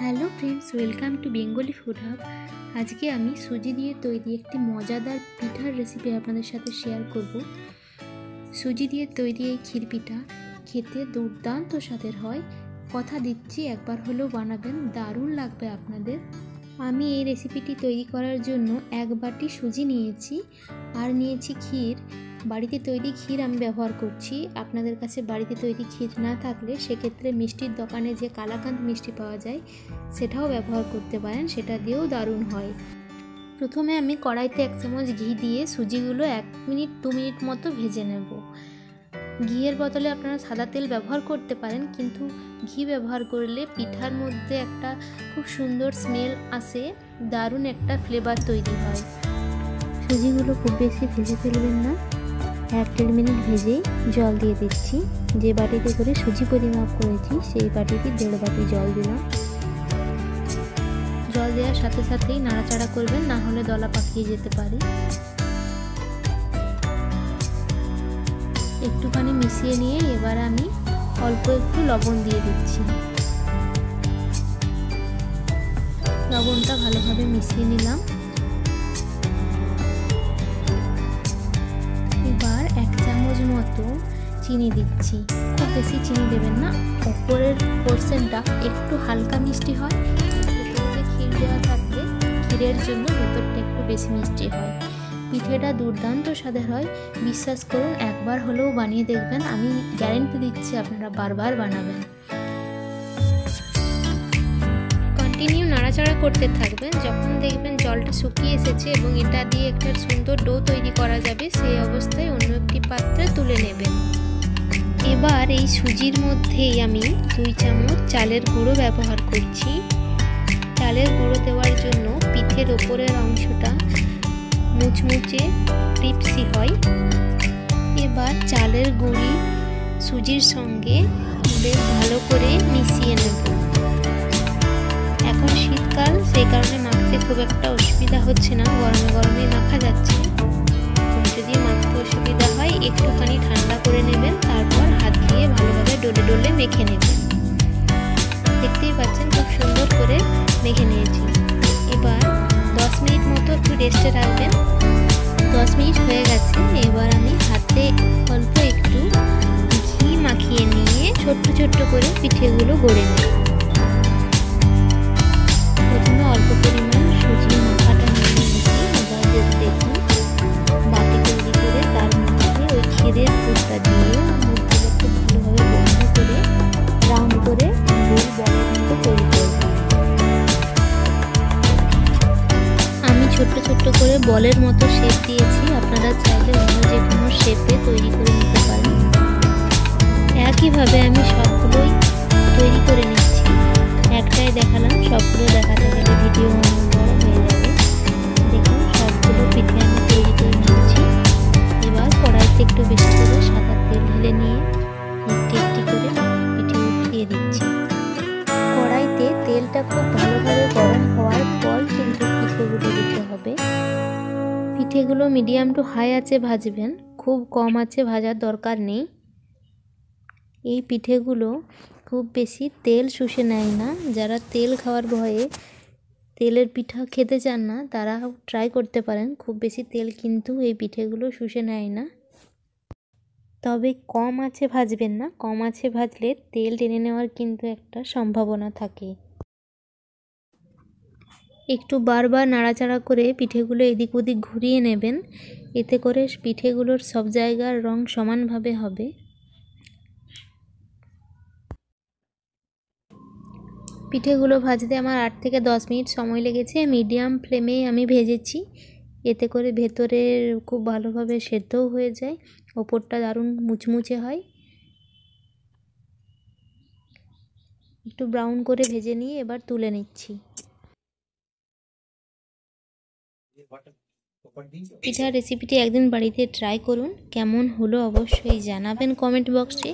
Hello friends, welcome to Bengali food hub. আজকে আমি সুজি দিয়ে তৈরি একটি মজাদার পিঠার রেসিপি আপনাদের সাথে শেয়ার করব। সুজি দিয়ে তৈরি এই ক্ষীর পিঠা খেতে দুর্দান্ত স্বাদের হয়। কথা দিচ্ছি, একবার হলেও বানাবেন, দারুণ লাগবে আপনাদের। আমি এই রেসিপিটি তৈরি করার জন্য 1 বাটি সুজি নিয়েছি আর নিয়েছি ক্ষীর। বাড়িতে তৈরি ক্ষীর আমি ব্যবহার করছি। আপনাদের কাছে বাড়িতে তৈরি ক্ষীর না থাকলে সেক্ষেত্রে মিষ্টির দোকানে যে কালাকাঁদ মিষ্টি পাওয়া যায় সেটাও ব্যবহার করতে পারেন, সেটা দিয়েও দারুণ হয়। প্রথমে আমি কড়াইতে 1 চামচ ঘি দিয়ে সুজিগুলো 1 মিনিট 2 মিনিট মতো ভেজে নেব। ঘিয়ের বদলে আপনারা সাদা তেল ব্যবহার করতে পারেন, কিন্তু ঘি ব্যবহার করলে পিঠার মধ্যে একটা খুব সুন্দর স্মেল আসে, দারুণ একটা ফ্লেভার তৈরি হয়। সুজিগুলো খুব বেশি ভেজে ফেলবেন না, 1-1.5 মিনিট ভেজেই জল দিয়ে দিচ্ছি। যে বাটিতে করে সুজি পরিমাপ করেছি সেই বাটিতে 1.5 বাটি জল দিলাম। জল দেওয়ার সাথে সাথেই নাড়াচাড়া করবেন, না হলে দলা পাকিয়ে যেতে পারে। একটুখানি মিশিয়ে নিয়ে এবার আমি অল্প একটু লবণ দিয়ে দিচ্ছি। লবণটা ভালোভাবে মিশিয়ে নিলাম। এবার 1 চামচ মতো চিনি দিচ্ছি। খুব বেশি চিনি দেবেন না, উপরের পোর্শনটা একটু হালকা মিষ্টি হয়। ভেতরে ক্ষীর দেওয়া থাকলে ক্ষীরের জন্য ভেতরটা একটু বেশি মিষ্টি হয়। পিঠেটা দুর্দান্ত স্বাদের হয়, বিশ্বাস করুন, একবার হলেও বানিয়ে দেখবেন, আমি গ্যারেন্টি দিচ্ছি আপনারা বারবার বানাবেন। কন্টিনিউ নাড়াচাড়া করতে থাকবেন। যখন দেখবেন জলটা শুকিয়ে এসেছে এবং এটা দিয়ে একটা সুন্দর ডো তৈরি করা যাবে, সেই অবস্থায় অন্য একটি পাত্রে তুলে নেবেন। এবার এই সুজির মধ্যেই আমি 2 চামচ চালের গুঁড়ো ব্যবহার করছি। চালের গুঁড়ো দেওয়ার জন্য পিঠের ওপরের অংশটা মুচমুচে ক্রিপসি হয়। এবার চালের গুঁড়ি সুজির সঙ্গে বেশ ভালো করে মিশিয়ে নেব। এখন শীতকাল, সেই কারণে মাখতে খুব একটা অসুবিধা হচ্ছে না, গরমে গরমে মাখা যাচ্ছে। যদি মাখতে অসুবিধা হয় একটুখানি ঠান্ডা করে নেবেন, তারপর হাত দিয়ে ভালোভাবে ডলে ডলে মেখে নেবেন। দেখতেই পাচ্ছেন খুব সুন্দর করে মেখে নিয়েছি। এবার 10 মিনিট মতো একটু রেস্টে রাখবেন। 10 মিনিট হয়ে গেছে। এবার আমি হাতে অল্প একটু ঘি মাখিয়ে নিয়ে ছোট্ট ছোট্ট করে পিঠেগুলো গড়ে নেব। প্রথমে অল্প পরিমাণ সুজি মাখাটা নিয়ে নিয়েছি। এবার দেখুন বাটি তৈরি করে তার মধ্যে ওই ক্ষীরের পুরটা দিয়ে মুখগুলো খুব ভালোভাবে বন্ধ করে রাউন্ড করে গোল বলের মতো তৈরি করব। আমি ছোট্ট ছোট্ট করে বলের মতো শেপ দিয়েছি, আপনারা চাইলে অন্য যে কোনো শেপে তৈরি করে নিতে পারেন। একইভাবে আমি সবগুলোই তৈরি করে নিচ্ছি। একটাই দেখালাম, সবগুলো দেখাতে গেলে ভিডিও অনেক বড় হয়ে যাবে। দেখুন সবগুলো পিঠে আমি তৈরি করে নিচ্ছি। এবার কড়াইতে একটু বেশি করে সাদা তেল ঢেলে নিয়ে একটি একটি করে পিঠে উঠিয়ে দিচ্ছি। কড়াইতে তেলটা খুব ভালোভাবে গরম হওয়ার পর কিন্তু পিঠেগুলো দিতে হবে। পিঠেগুলো মিডিয়াম টু হাই আঁচে ভাজবেন, খুব কম আঁচে ভাজার দরকার নেই। এই পিঠেগুলো খুব বেশি তেল শুষে নেয় না। যারা তেল খাওয়ার ভয়ে তেলের পিঠা খেতে চান না, তারা ট্রাই করতে পারেন। খুব বেশি তেল কিন্তু এই পিঠেগুলো শুষে নেয় না। তবে কম আঁচে ভাজবেন না, কম আঁচে ভাজলে তেল টেনে নেওয়ার কিন্তু একটা সম্ভাবনা থাকে। একটু বারবার নাড়াচাড়া করে পিঠেগুলো এদিক ওদিক ঘুরিয়ে নেবেন, এতে করে পিঠেগুলোর সব জায়গার রং সমানভাবে হবে। পিঠেগুলো ভাজতে আমার 8 থেকে 10 মিনিট সময় লেগেছে। মিডিয়াম ফ্লেমে আমি ভেজেছি, এতে করে ভেতরে খুব ভালোভাবে সেদ্ধও হয়ে যায়, ওপরটা দারুণ মুচমুচে হয়। একটু ব্রাউন করে ভেজে নিয়ে এবার তুলে নিচ্ছি। পিঠার রেসিপিটি একদিন বাড়িতে ট্রাই করুন, কেমন হলো অবশ্যই জানাবেন কমেন্ট বক্সে।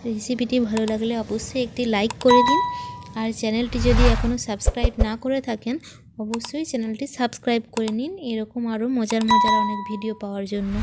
রেসিপিটি ভালো লাগলে অবশ্যই একটি লাইক করে দিন, আর চ্যানেলটি যদি এখনও সাবস্ক্রাইব না করে থাকেন অবশ্যই চ্যানেলটি সাবস্ক্রাইব করে নিন, এরকম আরও মজার মজার অনেক ভিডিও পাওয়ার জন্য।